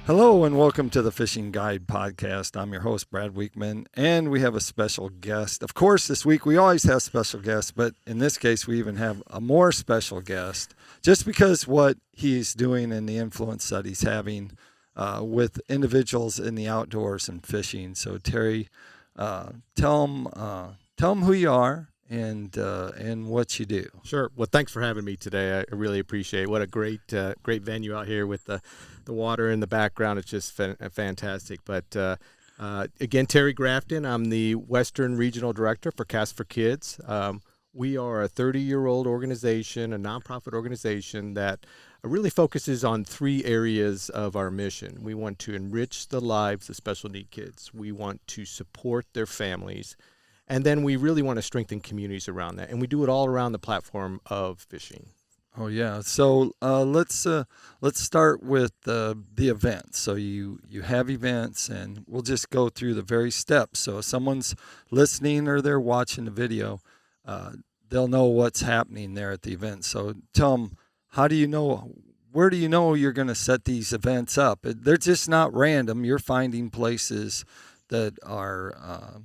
Hello and welcome to the Fishing Guide Podcast. I'm your host, Brad Weekman, and we have a special guest. Of course, this week we always have special guests, but in this case we even have a more special guest just because what he's doing and the influence that he's having with individuals in the outdoors and fishing. So Terry, tell him who you are and what you do. Sure. Well, thanks for having me today. I really appreciate it. What a great venue out here with the water in the background. It's just fantastic. But again, Terry Grafton. I'm the Western Regional Director for Cast for Kids. We are a 30-year-old organization, a nonprofit organization that really focuses on three areas of our mission. We want to enrich the lives of special need kids. We want to support their families. And then we really want to strengthen communities around that. And we do it all around the platform of fishing. Oh yeah. So let's start with the events. So you have events, and we'll just go through the very steps. So if someone's listening or they're watching the video, they'll know what's happening there at the event. So tell them, how do you know? Where do you know you're going to set these events up? They're just not random. You're finding places that are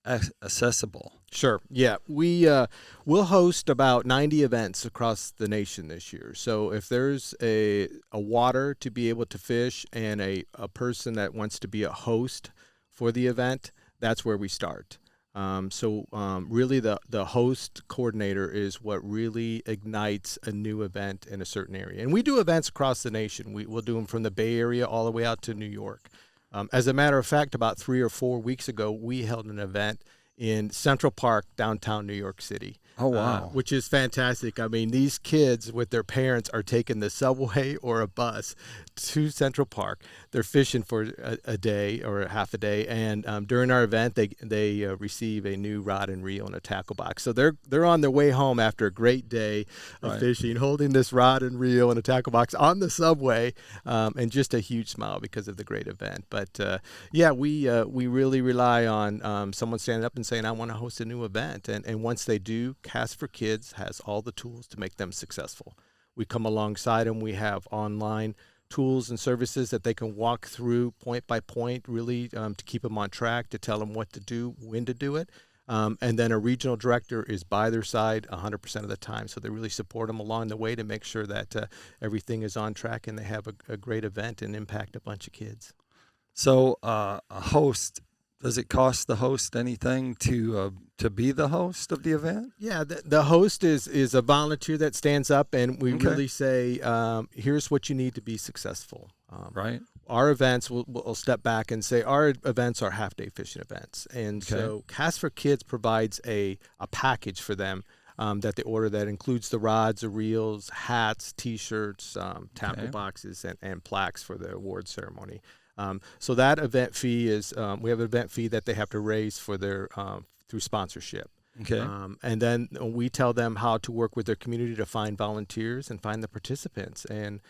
accessible. Sure. Yeah. We'll host about 90 events across the nation this year. So if there's a water to be able to fish and a person that wants to be a host for the event, that's where we start. Really the host coordinator is what really ignites a new event in a certain area. And we do events across the nation. We'll do them from the Bay Area all the way out to New York. As a matter of fact, about 3 or 4 weeks ago, we held an event in Central Park, downtown New York City. Oh, wow. Which is fantastic. I mean, these kids with their parents are taking the subway or a bus to Central Park. They're fishing for a day or half a day, and during our event, they receive a new rod and reel and a tackle box. So they're on their way home after a great day of fishing, holding this rod and reel and a tackle box on the subway, and just a huge smile because of the great event. But we really rely on someone standing up and saying, "I want to host a new event," and once they do, Cast for Kids has all the tools to make them successful. We come alongside them. We have online tools and services that they can walk through point by point, really to keep them on track, to tell them what to do, when to do it. And then a regional director is by their side 100% of the time. So they really support them along the way to make sure that everything is on track and they have a great event and impact a bunch of kids. So a host, does it cost the host anything to be the host of the event? Yeah, the host is a volunteer that stands up, and we really say, here's what you need to be successful. Right. Our events, we'll step back and say our events are half-day fishing events. And so Cast for Kids provides a package for them that they order that includes the rods, the reels, hats, T-shirts, tackle boxes, and plaques for the award ceremony. So that event fee is, we have an event fee that they have to raise for their through sponsorship. Okay. And then we tell them how to work with their community to find volunteers and find the participants. And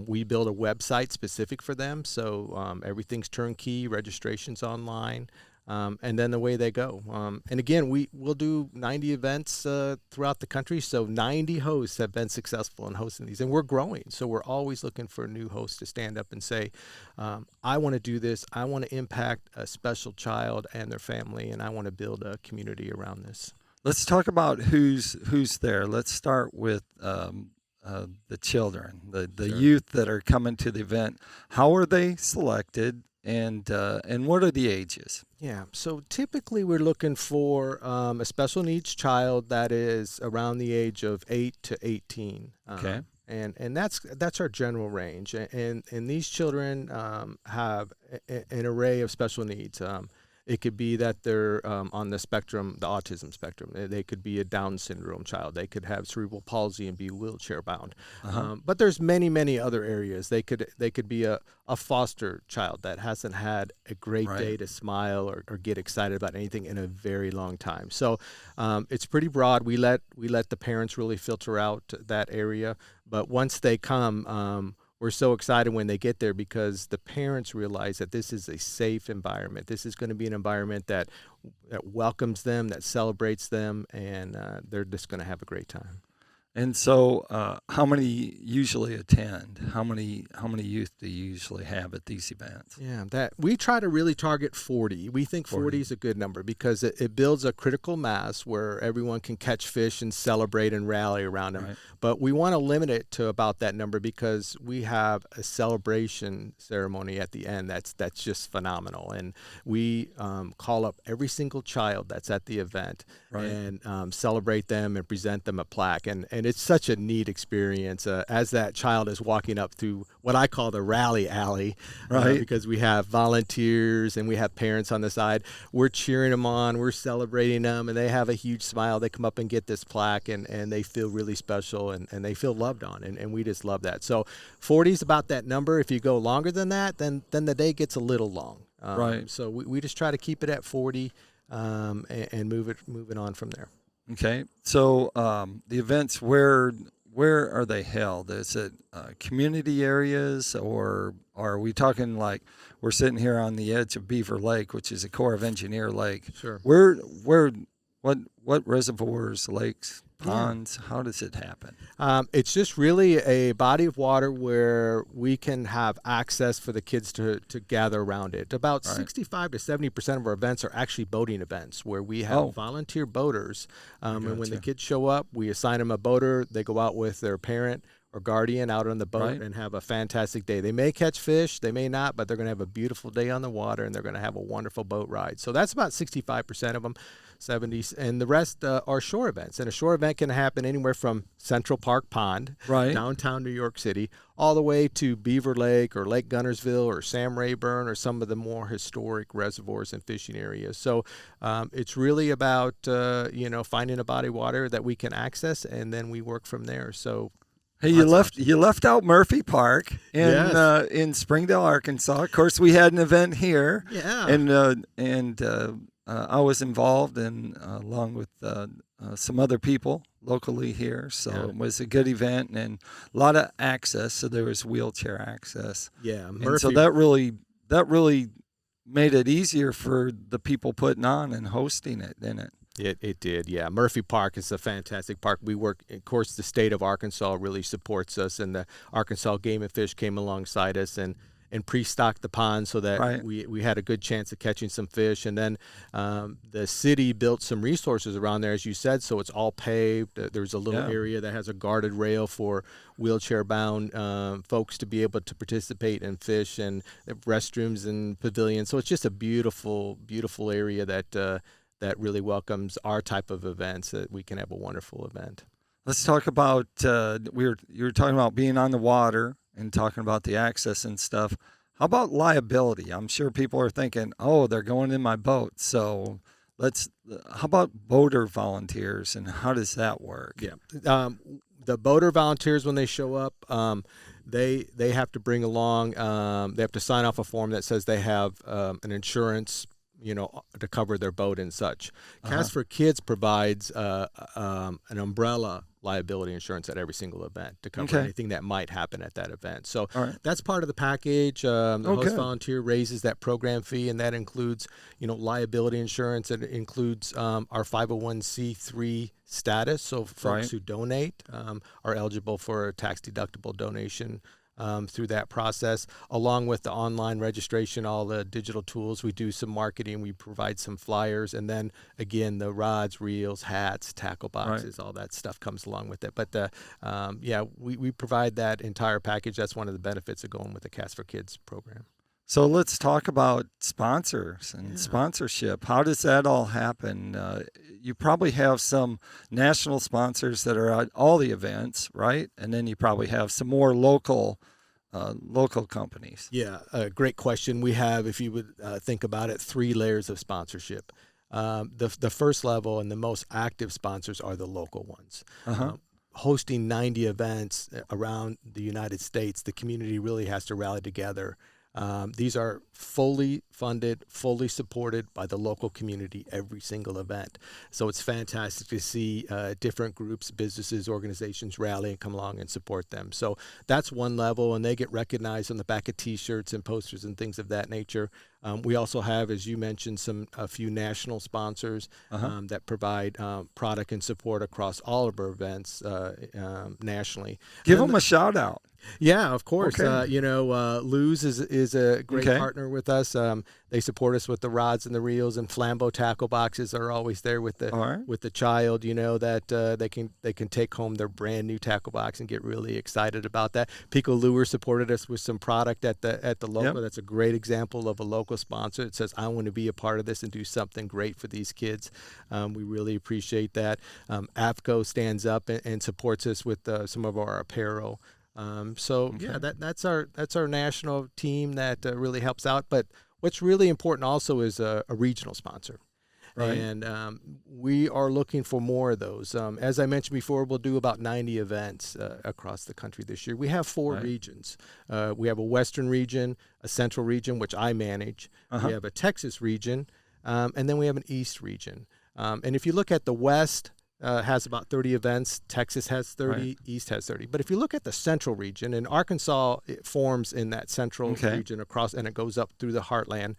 we build a website specific for them. So everything's turnkey, registration's online. And then away they go. And again, we'll do 90 events throughout the country. So 90 hosts have been successful in hosting these. And we're growing. So we're always looking for new hosts to stand up and say, I want to do this. I want to impact a special child and their family. And I want to build a community around this. Let's talk about who's there. Let's start with the children, the youth that are coming to the event. How are they selected? And what are the ages? Yeah, so typically we're looking for a special needs child that is around the age of 8 to 18. Okay. And that's our general range. And these children have an array of special needs. It could be that they're on the spectrum, the autism spectrum. They could be a Down syndrome child. They could have cerebral palsy and be wheelchair bound. But there's many other areas. They could be a foster child that hasn't had a great day to smile or get excited about anything in a very long time. So it's pretty broad. We let the parents really filter out that area. But once they come, we're so excited when they get there because the parents realize that this is a safe environment. This is going to be an environment that welcomes them, that celebrates them, and they're just going to have a great time. And so, how many usually attend? How many youth do you usually have at these events? Yeah, that we try to really target 40. We think 40 40. is a good number because it builds a critical mass where everyone can catch fish and celebrate and rally around them. Right. But we want to limit it to about that number because we have a celebration ceremony at the end that's just phenomenal. And we call up every single child that's at the event Right. and celebrate them and present them a plaque. And it's such a neat experience as that child is walking up through what I call the rally alley. Right. Because we have volunteers and we have parents on the side. We're cheering them on, we're celebrating them, and they have a huge smile. They come up and get this plaque, and they feel really special, and they feel loved on, and we just love that. So 40 is about that number. If you go longer than that, then the day gets a little long. Right. So we just try to keep it at 40 and moving on from there. Okay. So, the events, where are they held? Is it community areas, or are we talking like we're sitting here on the edge of Beaver Lake, which is a Corps of Engineer lake? Sure. What reservoirs, lakes, ponds? How does it happen? It's just really a body of water where we can have access for the kids to gather around it. About Right. 65 to 70% of our events are actually boating events where we have Oh. volunteer boaters. And when the Gotcha. kids show up, we assign them a boater. They go out with their parent or guardian out on the boat Right. and have a fantastic day. They may catch fish, they may not, but they're going to have a beautiful day on the water and they're going to have a wonderful boat ride. So that's about 65% of them. 70s, and the rest are shore events. And a shore event can happen anywhere from Central Park Pond, Right. downtown New York City, all the way to Beaver Lake or Lake Gunnersville or Sam Rayburn or some of the more historic reservoirs and fishing areas. So it's really about finding a body of water that we can access, and then we work from there. So. Hey, you Lots of left out Murphy Park Yes. in Springdale, Arkansas. Of course, we had an event here, Yeah. and I was involved along with some other people locally here. So Yeah. it was a good event and a lot of access. So there was wheelchair access, Yeah. and so that really made it easier for the people putting on and hosting it, didn't it? It did, yeah. Murphy Park is a fantastic park. We work, of course, the state of Arkansas really supports us, and the Arkansas Game and Fish came alongside us and pre-stocked the pond so that Right. we had a good chance of catching some fish. And then the city built some resources around there, as you said, so it's all paved. There's a little Yeah. area that has a guarded rail for wheelchair-bound folks to be able to participate and fish, and restrooms and pavilions. So it's just a beautiful, beautiful area that really welcomes our type of events, that we can have a wonderful event. Let's talk about you were talking about being on the water and talking about the access and stuff. How about liability? I'm sure people are thinking, "Oh, they're going in my boat." So how about boater volunteers and how does that work? Yeah. The boater volunteers, when they show up, they have to bring along, they have to sign off a form that says they have an insurance, to cover their boat and such. Cast for Kids provides an umbrella liability insurance at every single event to cover Okay. anything that might happen at that event. So All right. that's part of the package. The host good. volunteer raises that program fee, and that includes, liability insurance. It includes our 501c3 status. So folks Right. who donate are eligible for a tax-deductible donation through that process, along with the online registration, all the digital tools. We do some marketing. We provide some flyers. And then, again, the rods, reels, hats, tackle boxes, all that stuff comes along with it. But, we provide that entire package. That's one of the benefits of going with the Cast for Kids program. So let's talk about sponsors and sponsorship. How does that all happen? You probably have some national sponsors that are at all the events, right? And then you probably have some more local companies. Yeah, great question. We have, if you would think about it, 3 layers of sponsorship. The first level and the most active sponsors are the local ones. Hosting 90 events around the United States, the community really has to rally together These are fully funded, fully supported by the local community every single event. So it's fantastic to see different groups, businesses, organizations rally and come along and support them. So that's one level, and they get recognized on the back of T-shirts and posters and things of that nature. We also have, as you mentioned, a few national sponsors that provide product and support across all of our events nationally. Give them a shout out. Yeah, of course. Okay. Luz is a great partner with us. They support us with the rods and the reels, and Flambeau tackle boxes are always there with the child. That they can take home their brand new tackle box and get really excited about that. Pico Lure supported us with some product at the local. Yep. That's a great example of a local sponsor that says, I want to be a part of this and do something great for these kids. We really appreciate that. APCO stands up and supports us with some of our apparel. That's our national team that really helps out. But what's really important also is a regional sponsor. Right. And we are looking for more of those. As I mentioned before, we'll do about 90 events across the country this year. We have 4 regions. We have a Western region, a Central region, which I manage. We have a Texas region, and then we have an East region. And if you look at the West, has about 30 events. Texas has 30. East has 30. But if you look at the Central region, and Arkansas, it forms in that Central region across, and it goes up through the heartland.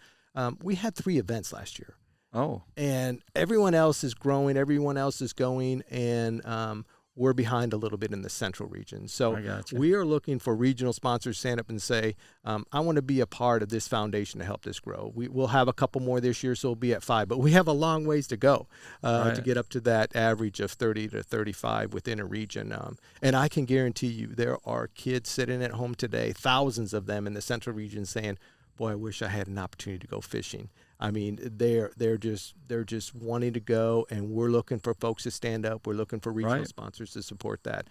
We had 3 events last year. Oh. And everyone else is growing. Everyone else is going, and we're behind a little bit in the Central region. So we are looking for regional sponsors to stand up and say, I want to be a part of this foundation to help this grow. We'll have a couple more this year, so we'll be at 5. But we have a long ways to go to get up to that average of 30 to 35 within a region. And I can guarantee you there are kids sitting at home today, thousands of them in the Central region saying, boy, I wish I had an opportunity to go fishing. I mean, they're just wanting to go, and we're looking for folks to stand up. We're looking for regional sponsors to support that.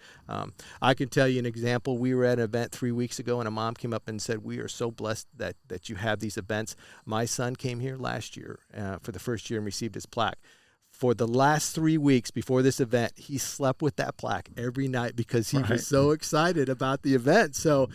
I can tell you an example. We were at an event 3 weeks ago, and a mom came up and said, we are so blessed that you have these events. My son came here last year for the first year and received his plaque. For the last 3 weeks before this event, he slept with that plaque every night because he was so excited about the event. So,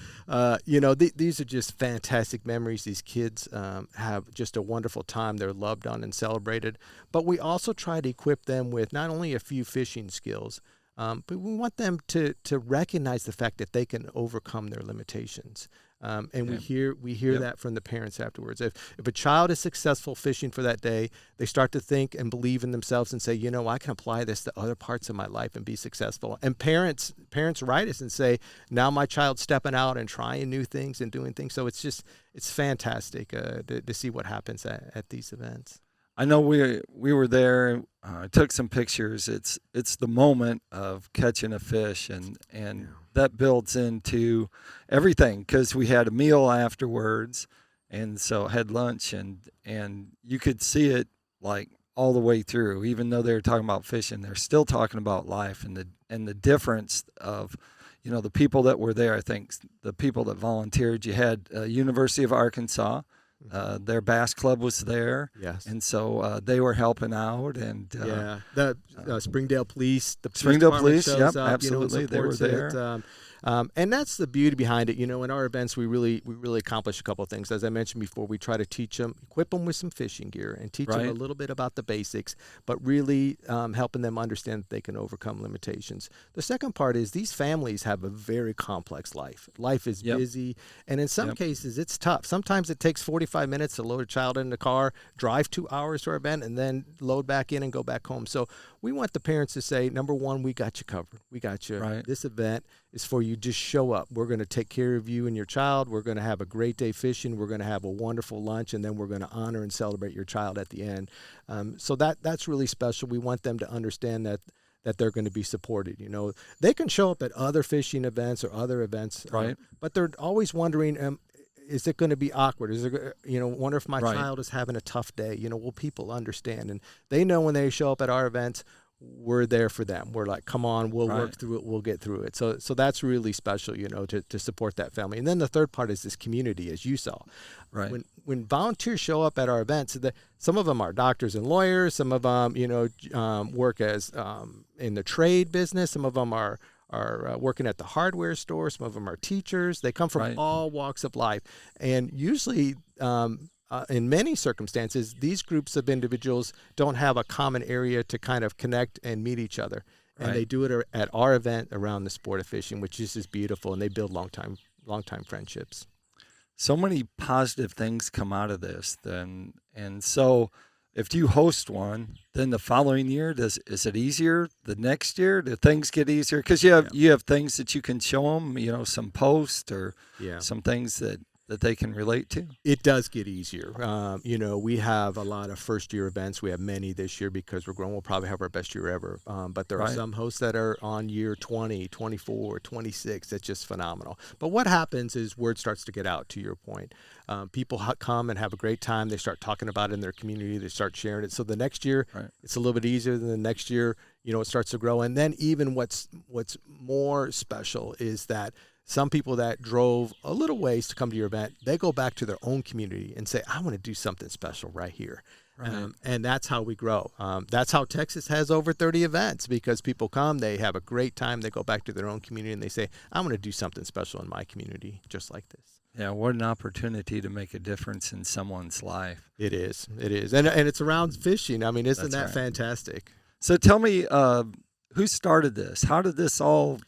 these are just fantastic memories. These kids have just a wonderful time. They're loved on and celebrated. But we also try to equip them with not only a few fishing skills, but we want them to recognize the fact that they can overcome their limitations. We hear that from the parents afterwards. If a child is successful fishing for that day, they start to think and believe in themselves and say, I can apply this to other parts of my life and be successful. And parents write us and say, now my child's stepping out and trying new things and doing things. So it's fantastic to see what happens at these events. I know we were there. I took some pictures. It's the moment of catching a fish, and that builds into everything because we had a meal afterwards, and so had lunch, and you could see it like all the way through. Even though they were talking about fishing, they're still talking about life and the difference of the people that were there. I think the people that volunteered. You had University of Arkansas. Their bass club was there, and so they were helping out, and the Springdale Police, Springdale Police, yep, absolutely, they were there. And that's the beauty behind it. In our events, we really accomplish a couple of things. As I mentioned before, we try to teach them, equip them with some fishing gear, and teach them a little bit about the basics, but really helping them understand that they can overcome limitations. The second part is these families have a very complex life. Life is busy, and in some cases, it's tough. Sometimes it takes 45 minutes to load a child in the car, drive 2 hours to our event, and then load back in and go back home. So we want the parents to say, number one, we got you covered. We got you. This event is for you. Just show up. We're going to take care of you and your child. We're going to have a great day fishing. We're going to have a wonderful lunch, and then we're going to honor and celebrate your child at the end. So that's really special. We want them to understand that they're going to be supported. They can show up at other fishing events or other events, but they're always wondering, is it going to be awkward? Is there, wonder if my child is having a tough day? Will people understand? And they know when they show up at our events, we're there for them. We're like, come on, we'll work through it. We'll get through it. So that's really special, to support that family. And then the third part is this community, as you saw. When volunteers show up at our events, some of them are doctors and lawyers. Some of them, work as in the trade business. Some of them are are working at the hardware store. Some of them are teachers. They come from Right. all walks of life. And usually, in many circumstances, these groups of individuals don't have a common area to kind of connect and meet each other. And they Right. do it at our event around the sport of fishing, which is just beautiful. And they build long time friendships. So many positive things come out of this. Then, and so if you host one, then the following year, is it easier? The next year, do things get easier? Because you have things that you can show them, some posts or Yeah. some things that they can relate to. It does get easier. We have a lot of first-year events. We have many this year because we're growing. We'll probably have our best year ever. But there are Right. some hosts that are on year 20, 24, 26. That's just phenomenal. But what happens is word starts to get out, to your point. People come and have a great time. They start talking about it in their community. They start sharing it. So the next year, Right. it's a little bit easier than the next year. It starts to grow. And then even what's more special is that some people that drove a little ways to come to your event, they go back to their own community and say, I want to do something special right here. Right. And that's how we grow. That's how Texas has over 30 events, because people come, they have a great time, they go back to their own community and they say, I want to do something special in my community just like this. Yeah, what an opportunity to make a difference in someone's life. It is. And it's around fishing. I mean, isn't That's that right. fantastic? So tell me, who started this? How did this all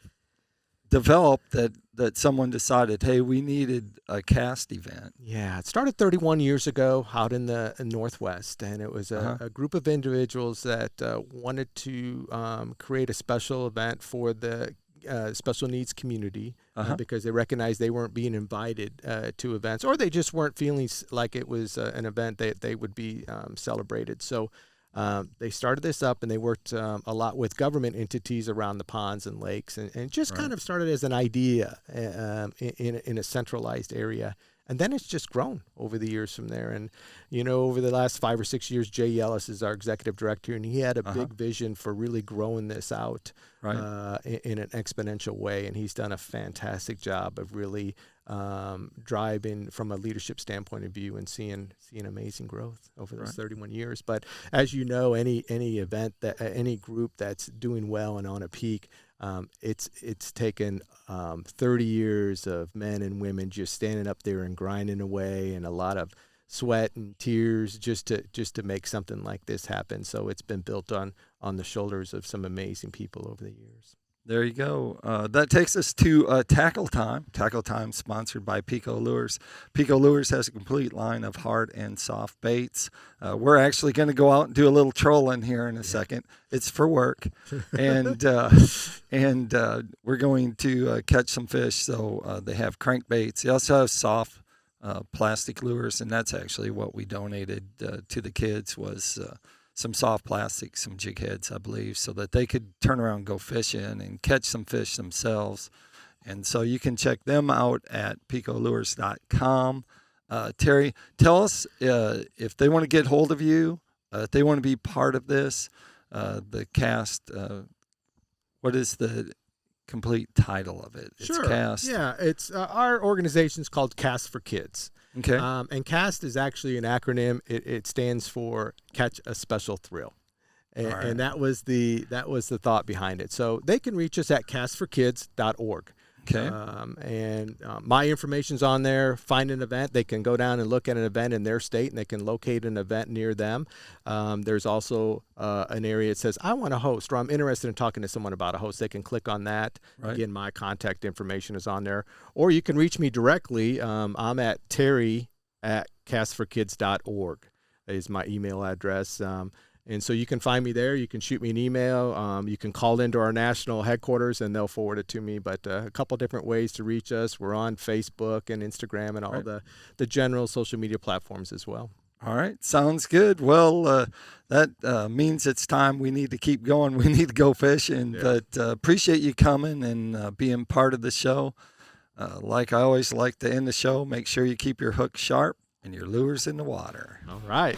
develop that someone decided, hey, we needed a cast event? Yeah, it started 31 years ago out in the Northwest, and it was a group of individuals that wanted to create a special event for the special needs community because they recognized they weren't being invited to events, or they just weren't feeling like it was an event that they would be celebrated. So they started this up, and they worked a lot with government entities around the ponds and lakes, and just kind of started as an idea in a centralized area. And then it's just grown over the years from there. And, over the last 5 or 6 years, Jay Yellis is our executive director, and he had a big vision for really growing this out in an exponential way. And he's done a fantastic job of really driving from a leadership standpoint of view and seeing amazing growth over those 31 years. But as you know, any event any group that's doing well and on a peak, it's taken 30 years of men and women just standing up there and grinding away, and a lot of sweat and tears just to make something like this happen. So it's been built on the shoulders of some amazing people over the years. There you go. That takes us to Tackle Time. Tackle Time sponsored by Pico Lures. Pico Lures has a complete line of hard and soft baits. We're actually going to go out and do a little trolling here in a second. It's for work, and we're going to catch some fish. So they have crankbaits. They also have soft plastic lures, and that's actually what we donated to the kids was some soft plastic, some jig heads, I believe, so that they could turn around and go fishing and catch some fish themselves. And so you can check them out at picolures.com. Terry, tell us if they want to get hold of you, if they want to be part of this, the cast, what is the complete title of it? Sure. It's cast. Yeah, it's our organization's called Cast for Kids. Okay. And CAST is actually an acronym. It stands for Catch a Special Thrill. And that was the thought behind it. So they can reach us at castforkids.org. Okay. My information's on there. Find an event. They can go down and look at an event in their state, and they can locate an event near them. There's also an area that says, I want to host, or I'm interested in talking to someone about a host. They can click on that. Right. Again, my contact information is on there. Or you can reach me directly. I'm at terry@castforkids.org is my email address. And so you can find me there. You can shoot me an email. You can call into our national headquarters, and they'll forward it to me. But a couple different ways to reach us. We're on Facebook and Instagram and all the general social media platforms as well. All right. Sounds good. Well, that means it's time. We need to keep going. We need to go fishing. Yeah. But appreciate you coming and being part of the show. Like I always like to end the show, make sure you keep your hook sharp and your lures in the water. All right.